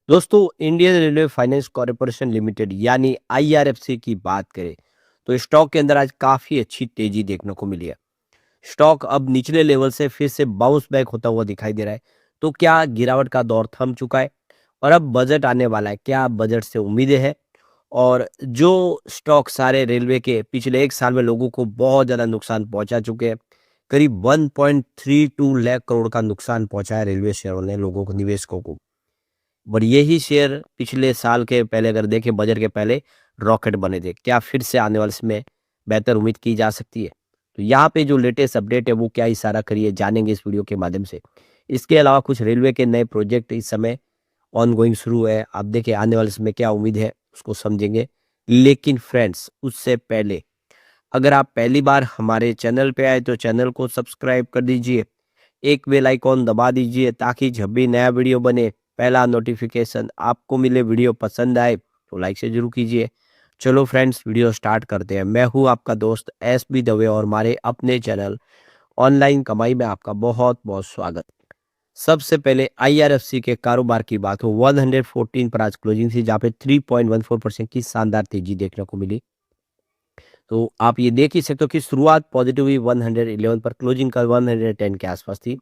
दोस्तों, Indian railway finance corporation limited यानी IRFC की बात करें तो स्टॉक के अंदर आज काफी अच्छी तेजी देखने को मिली है। स्टॉक अब निचले लेवल से फिर से बाउंस बैक होता हुआ दिखाई दे रहा है। तो क्या गिरावट का दौर थम चुका है और अब बजट आने वाला है? क्या बजट से उम्मीदें हैं? और जो स्टॉक सारे रेलवे के पिछले एक साल में लोगों को बहुत ज्यादा नुकसान पहुंचा चुके हैं। करीब 1.32 लाख करोड़ का नुकसान पहुंचा है रेलवे शेयरों ने लोगों को, निवेशकों को। और यही शेयर पिछले साल के पहले अगर देखें, बजट के पहले रॉकेट बने थे। क्या फिर से आने वाले समय बेहतर उम्मीद की जा सकती है? तो यहाँ पे जो लेटेस्ट अपडेट है वो क्या इशारा करिए, जानेंगे इस वीडियो के माध्यम से। इसके अलावा कुछ रेलवे के नए प्रोजेक्ट इस समय ऑनगोइंग शुरू है, आप देखिए आने वाले समय क्या उम्मीद है उसको समझेंगे। लेकिन फ्रेंड्स, उससे पहले अगर आप पहली बार हमारे चैनल पे आए तो चैनल को सब्सक्राइब कर दीजिए, एक बेल आइकॉन दबा दीजिए ताकि जब भी नया वीडियो बने पहला नोटिफिकेशन आपको मिले। वीडियो पसंद आए तो लाइक से जरूर कीजिए। चलो फ्रेंड्स, वीडियो स्टार्ट करते हैं। मैं हूं आपका दोस्त एस बी दवे और हमारे अपने चैनल ऑनलाइन कमाई में आपका बहुत बहुत स्वागत। सबसे पहले आईआरएफसी के कारोबार की बात हो, 114 पर आज क्लोजिंग थी जहाँ पे 3.14% की शानदार तेजी देखने को मिली। तो आप ये देख ही सकते हो कि शुरुआत पॉजिटिव हुई 111 पर, क्लोजिंग का 110 के आसपास थी।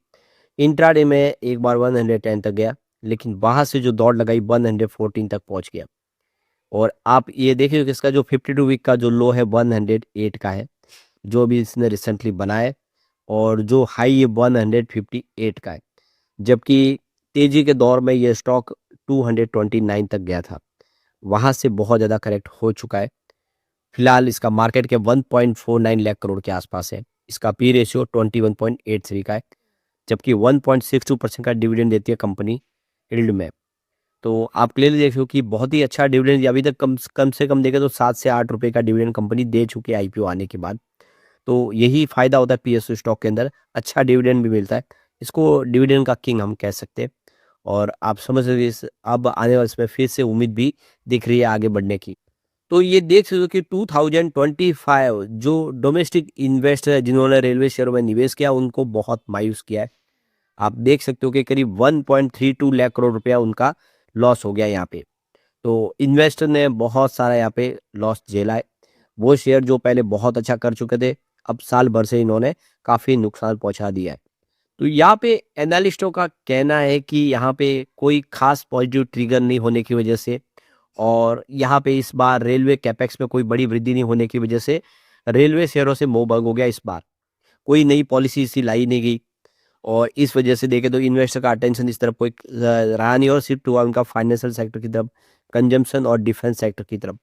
इंट्राडे में एक बार 110 तक गया, लेकिन वहां से जो दौड़ लगाई 114 तक पहुंच गया। और आप ये देखिए कि इसका जो 52 वीक का जो लो है 108 का है, जो अभी इसने रिसेंटली बनाया है। और जो हाई ये 158 का है, जबकि तेजी के दौर में ये स्टॉक 229 तक गया था। वहां से बहुत ज्यादा करेक्ट हो चुका है। फिलहाल इसका मार्केट के 1.49 लाख करोड़ के आसपास है। इसका पी रेशियो 21.83 का है, जबकि 1.62% का डिविडेंड देती है कंपनी यील्ड में। तो आप क्लियरली देख रहे हो कि बहुत ही अच्छा डिविडेंड, अभी तक कम कम से कम देखें तो 7 से 8 रुपए का डिविडेंड कंपनी दे चुकी है आईपीओ आने के बाद। तो यही फायदा होता है पीएसयू स्टॉक के अंदर, अच्छा डिविडेंड भी मिलता है। इसको डिविडेंड का किंग हम कह सकते हैं। और आप समझ रहे अब आने वाले समय फिर से उम्मीद भी दिख रही है आगे बढ़ने की। तो ये देख सकते हो कि 2025 जो डोमेस्टिक इन्वेस्टर है जिन्होंने रेलवे शेयरों में निवेश किया उनको बहुत मायूस किया है। आप देख सकते हो कि करीब 1.32 लाख करोड़ रुपया उनका लॉस हो गया यहाँ पे। तो इन्वेस्टर ने बहुत सारा यहाँ पे लॉस झेला है। वो शेयर जो पहले बहुत अच्छा कर चुके थे, अब साल भर से इन्होंने काफी नुकसान पहुंचा दिया है। तो यहाँ पे एनालिस्टों का कहना है कि यहाँ पे कोई खास पॉजिटिव ट्रिगर नहीं होने की वजह से, और यहाँ पे इस बार रेलवे कैपेक्स में कोई बड़ी वृद्धि नहीं होने की वजह से रेलवे शेयरों से मोह भंग हो गया। इस बार कोई नई पॉलिसी इसी लाई नहीं गई, और इस वजह से देखें तो इन्वेस्टर का अटेंशन इस तरफ कोई रहा नहीं और शिफ्ट हुआ उनका फाइनेंशियल सेक्टर की तरफ, कंजम्पशन और डिफेंस सेक्टर की तरफ।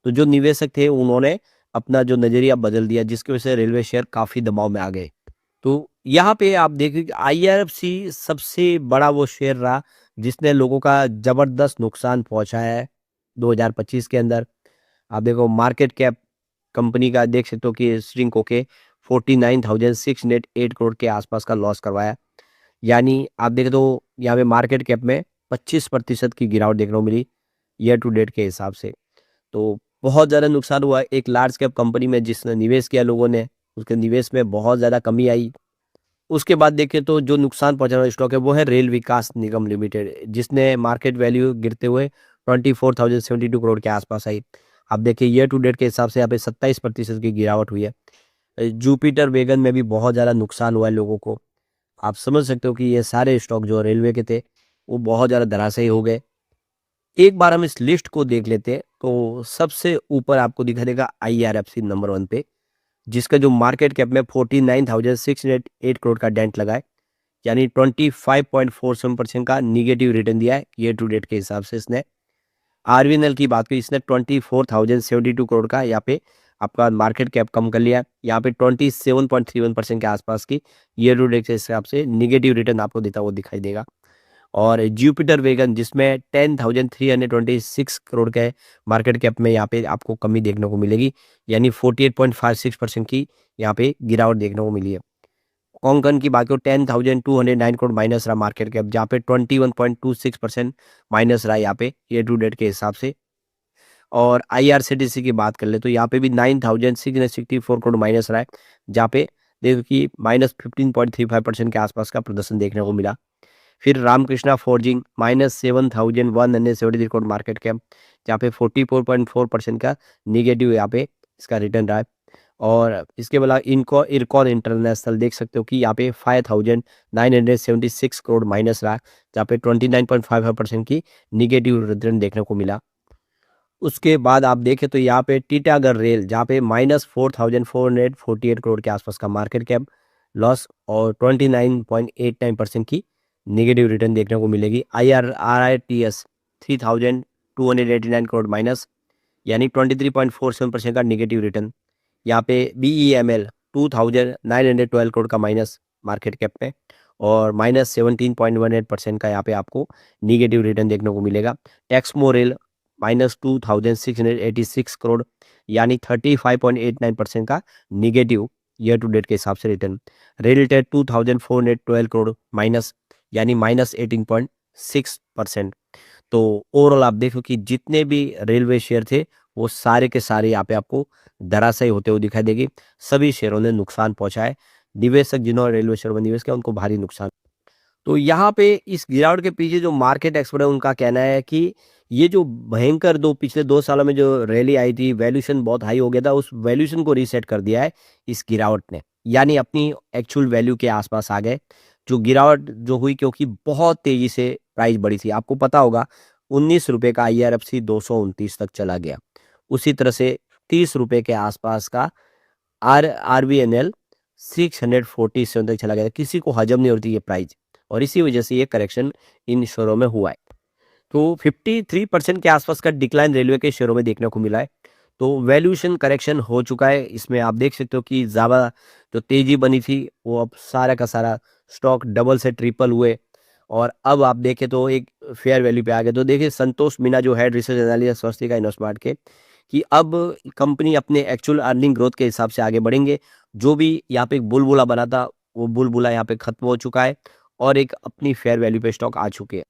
तो जो निवेशक थे उन्होंने अपना जो नजरिया बदल दिया, जिसकी वजह से रेलवे शेयर काफी दबाव में आ गए। तो यहाँ पे आप देखिए कि आईआरएफसी सबसे बड़ा वो शेयर रहा जिसने लोगों का जबरदस्त नुकसान पहुंचाया है 2025 के अंदर। आप देखो मार्केट कैप कंपनी का देख सकते हो कि श्रिंक होके 49,608 करोड़ के आसपास का लॉस करवाया। यानी आप देखें तो यहाँ पे मार्केट कैप में 25% की गिरावट देखने को मिली ईयर टू डेट के हिसाब से। तो बहुत ज़्यादा नुकसान हुआ है। एक लार्ज कैप कंपनी में जिसने निवेश किया लोगों ने, उसके निवेश में बहुत ज़्यादा कमी आई। उसके बाद देखें तो जो नुकसान पहुंचाने वाला स्टॉक है वो है रेल विकास निगम लिमिटेड, जिसने मार्केट वैल्यू गिरते हुए 24,072 करोड़ के आसपास आई। आप देखिए ईयर टू डेट के हिसाब से यहाँ पे 27% की गिरावट हुई है। जुपिटर वेगन में भी बहुत ज़्यादा नुकसान हुआ है लोगों को। आप समझ सकते हो कि ये सारे स्टॉक जो रेलवे के थे वो बहुत ज़्यादा धराशायी हो गए। एक बार हम इस लिस्ट को देख लेते हैं तो सबसे ऊपर आपको दिखा देगा आईआरएफसी नंबर 1 पे, जिसका जो मार्केट कैप में 49,608 करोड़ का डेंट लगा है। यानी 25.47% का निगेटिव रिटर्न दिया है ईयर टू डेट के हिसाब से इसने। आरवीएनएल की बात करें, इसने 24,072 करोड़ का यहाँ पे आपका मार्केट कैप कम कर लिया। यहाँ पे 27.31% के आसपास की ईयर टू डेट के हिसाब से निगेटिव रिटर्न आपको देता हुआ दिखाई देगा। और जुपिटर वेगन जिसमें 10,326 करोड़ के मार्केट कैप में यहाँ पे आपको कमी देखने को मिलेगी। यानी 48.56% की यहाँ पे गिरावट देखने को मिली है। कोंकण की बात करो, 10,209 करोड़ माइनस रहा मार्केट कैप, जहाँ पे 21.26% माइनस रहा यहाँ पे ईयर टू डेट के हिसाब से। और आईआरसीटीसी की बात कर ले तो यहाँ पे भी 9,664 करोड़ माइनस रहा है, जहाँ पे देखो कि -15.35% के आसपास का प्रदर्शन देखने को मिला। फिर रामकृष्णा फोर्जिंग -7,173 करोड़ मार्केट कैप, जहाँ पे 44.4% का निगेटिव यहाँ पे इसका रिटर्न रहा है। और इसके अलावा इनको इरकॉन इंटरनेशनल देख सकते हो कि यहाँ पे 5,976 करोड़ माइनस रहा, जहाँ पे 29.55% की निगेटिव रिटर्न देखने को मिला। उसके बाद आप देखें तो यहाँ पे टीटागढ़ रेल, जहाँ पे -4,448 करोड़ के आसपास का मार्केट कैप लॉस और 29.89% की नेगेटिव रिटर्न देखने को मिलेगी। IRRITS 3,289 करोड़ माइनस, यानी 23.47% का नेगेटिव रिटर्न। यहाँ पे BEML 2,912 करोड़ का माइनस मार्केट कैप में और -17.18% का यहाँ पे आपको निगेटिव रिटर्न देखने को मिलेगा। टेक्समो रेल -2,686 करोड़, यानी 35.89% का निगेटिव ईयर टू डेट के हिसाब से रिटर्न। रेलटेल 2,412 करोड़ माइनस, यानी -18.6%। तो ओवरऑल आप देखो कि जितने भी रेलवे शेयर थे वो सारे के सारे यहाँ पे आपको धराशायी होते हुए दिखाई देगी। सभी शेयरों ने नुकसान पहुंचा है। निवेशक जिन्होंने रेलवे शेयर में निवेश किया उनको भारी नुकसान। तो यहाँ पे इस गिरावट के पीछे जो मार्केट एक्सपर्ट है उनका कहना है कि ये जो भयंकर पिछले 2 सालों में जो रैली आई थी, वैल्यूएशन बहुत हाई हो गया था, उस वैल्यूएशन को रीसेट कर दिया है इस गिरावट ने, यानी अपनी एक्चुअल वैल्यू के आसपास आ गए। जो गिरावट जो हुई क्योंकि बहुत तेजी से प्राइस बढ़ी थी, आपको पता होगा 19 रुपए का IRFC 229 तक चला गया। उसी तरह से 30 रुपए के आसपास का RVNL 647 तक चला गया। किसी को हजम नहीं होती ये प्राइस, और इसी वजह से ये करेक्शन इन शेयरों में हुआ है। तो 53% के आसपास का डिक्लाइन रेलवे के शेयरों में देखने को मिला है। तो वैल्यूएशन करेक्शन हो चुका है। इसमें आप देख सकते हो कि ज़्यादा जो तेजी बनी थी वो अब सारा का सारा स्टॉक डबल से ट्रिपल हुए, और अब आप देखें तो एक फेयर वैल्यू पे आ गए। तो देखिए संतोष मीना जो head research analyst Swastika investment के, कि अब कंपनी अपने एक्चुअल अर्निंग ग्रोथ के हिसाब से आगे बढ़ेंगे। जो भी यहाँ पे एक बुलबुला बना था वो बुलबुला यहाँ पे खत्म हो चुका है और एक अपनी फेयर वैल्यू पे स्टॉक आ चुके हैं।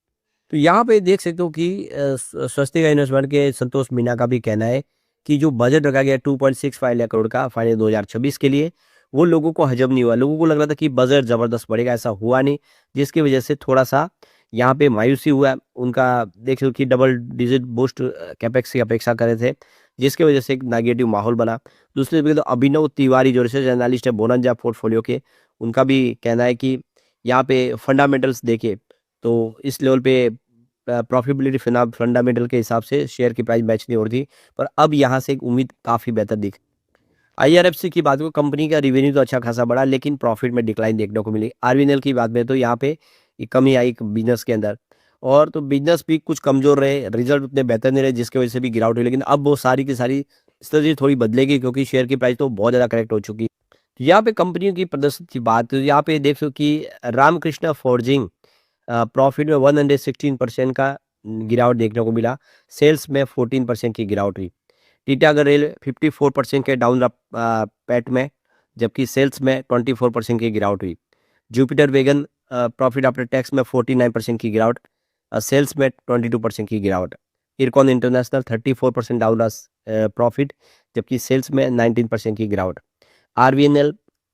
तो यहाँ पे देख सकते हो कि स्वस्तिका इन्वेस्टमेंट के संतोष मीना का भी कहना है कि जो बजट रखा गया 2.65 लाख करोड़ का फाइनेंस 2026 के लिए, वो लोगों को हजम नहीं हुआ। लोगों को लग रहा था कि बजट जबरदस्त बढ़ेगा, ऐसा हुआ नहीं, जिसकी वजह से थोड़ा सा यहाँ पे मायूसी हुआ। उनका देख लो कि डबल डिजिट बूस्ट कैपेक्स की अपेक्षा कर रहे थे, जिसकी वजह से एक नेगेटिव माहौल बना। दूसरी तरफ तो अभिनव तिवारी जो रिसर्च एनालिस्ट है बोनंजा पोर्टफोलियो के, उनका भी कहना है कि यहाँ पे फंडामेंटल्स देखे तो इस लेवल पे प्रॉफिटेबिलिटी फंडामेंटल के हिसाब से शेयर की प्राइस मैच नहीं हो रही थी, पर अब यहाँ से एक उम्मीद काफ़ी बेहतर दिख। IRFC की बात करूँ, कंपनी का रिवेन्यू तो अच्छा खासा बढ़ा, लेकिन प्रॉफिट में डिक्लाइन देखने को मिली। RVNL की बात में तो यहाँ पे एक कमी आई बिजनेस के अंदर, और तो बिजनेस भी कुछ कमजोर रहे, रिजल्ट उतने बेहतर नहीं रहे, जिसकी वजह से भी गिरावट हुई। लेकिन अब वो सारी की सारी स्थिति थोड़ी बदलेगी, क्योंकि शेयर की प्राइस तो बहुत ज़्यादा करेक्ट हो चुकी है। तो यहाँ पे कंपनियों की प्रदर्शन की बात, तो यहाँ पे देख सो कि रामकृष्णा फोर्जिंग प्रॉफिट में 116% का गिरावट देखने को मिला। सेल्स में 14% की गिरावट हुई। टीटागढ़ रेल 54% के डाउन पैट में, जबकि सेल्स में 24% की गिरावट हुई। Jupiter Wagon profit after tax में 49% की गिरावट, सेल्स में 22% की गिरावट। इरकॉन इंटरनेशनल 34% डाउन प्रॉफिट, जबकि सेल्स में 19% की गिरावट। RVNL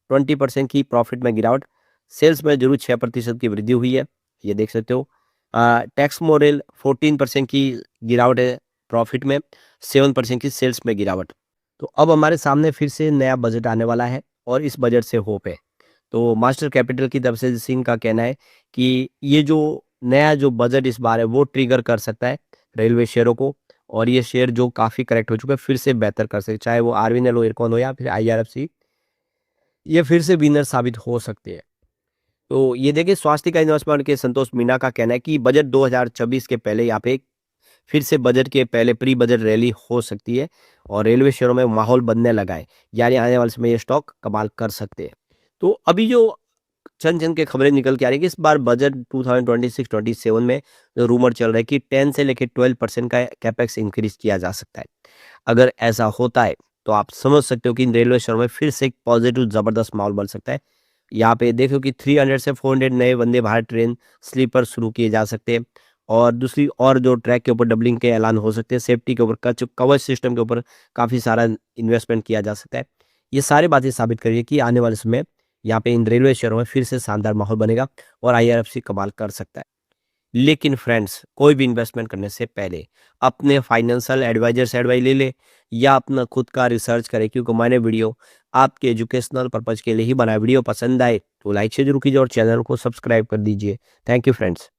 20% की प्रॉफिट में गिरावट, सेल्स में जरूर 6% की वृद्धि हुई है, ये देख सकते हो। टैक्स मोरेल 14% की गिरावट है प्रॉफिट में, 7% की सेल्स में गिरावट। तो अब हमारे सामने फिर से नया बजट आने वाला है और इस बजट से होप है। तो मास्टर कैपिटल की तरफ से सिंह का कहना है कि ये जो नया जो बजट इस बार है वो ट्रिगर कर सकता है रेलवे शेयरों को, और ये शेयर जो काफ़ी करेक्ट हो चुका है फिर से बेहतर कर सकते, चाहे वो RVNL हो, इरकॉन हो या फिर IRFC, ये फिर से विनर साबित हो सकते हैं। तो ये देखिए स्वास्थ्य का इन्वेस्टमेंट के संतोष मीना का कहना है कि बजट 2026 के पहले यहाँ पे फिर से बजट के पहले प्री बजट रैली हो सकती है और रेलवे शेयरों में माहौल बनने लगा है, यानी आने वाले समय ये स्टॉक कमाल कर सकते हैं। तो अभी जो चंद के खबरें निकल के आ रही है कि इस बार बजट 2026-27 में जो रूमर चल रहा है कि 10 से लेकर 12% का कैपेक्स इंक्रीज किया जा सकता है। अगर ऐसा होता है तो आप समझ सकते हो कि इन रेलवे शेयरों में फिर से एक पॉजिटिव जबरदस्त माहौल बन सकता है। यहाँ पे देखो कि 300 से 400 नए वंदे भारत ट्रेन स्लीपर शुरू किए जा सकते हैं, और दूसरी और जो ट्रैक के ऊपर डबलिंग के ऐलान हो सकते हैं, सेफ्टी के ऊपर कवच सिस्टम के ऊपर काफ़ी सारा इन्वेस्टमेंट किया जा सकता है। ये सारी बातें साबित करिए कि आने वाले समय यहाँ पे इन रेलवे शेयरों में फिर से शानदार माहौल बनेगा और आईआरएफसी कमाल कर सकता है। लेकिन फ्रेंड्स, कोई भी इन्वेस्टमेंट करने से पहले अपने फाइनेंशियल एडवाइजर से एडवाइस ले ले या अपना खुद का रिसर्च करें, क्योंकि मैंने वीडियो आपके एजुकेशनल पर्पज के लिए ही बनाया। वीडियो पसंद आए तो लाइक से जरूर कीजिए और चैनल को सब्सक्राइब कर दीजिए। Thank you friends.